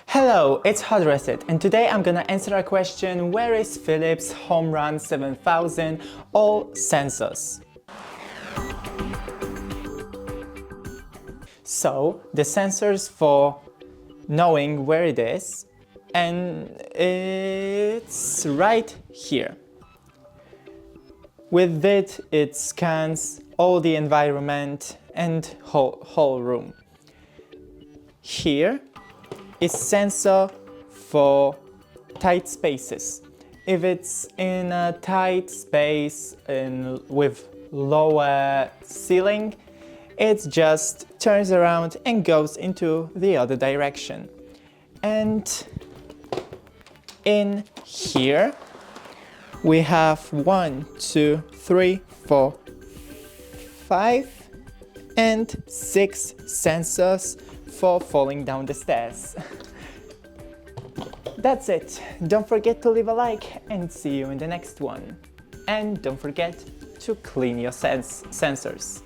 Hello, it's HardReset, and today I'm gonna answer a question: where is Philips HomeRun 7000 all sensors? So, the sensors for knowing where it is, and it's right here. With it, it scans all the environment and whole room. Here is sensor for tight spaces. If it's in a tight space with lower ceiling, it just turns around and goes into the other direction. And in here we have 1, 2, 3, 4, 5 and 6 sensors for falling down the stairs. That's it. Don't forget to leave a like and see you in the next one. And don't forget to clean your sensors.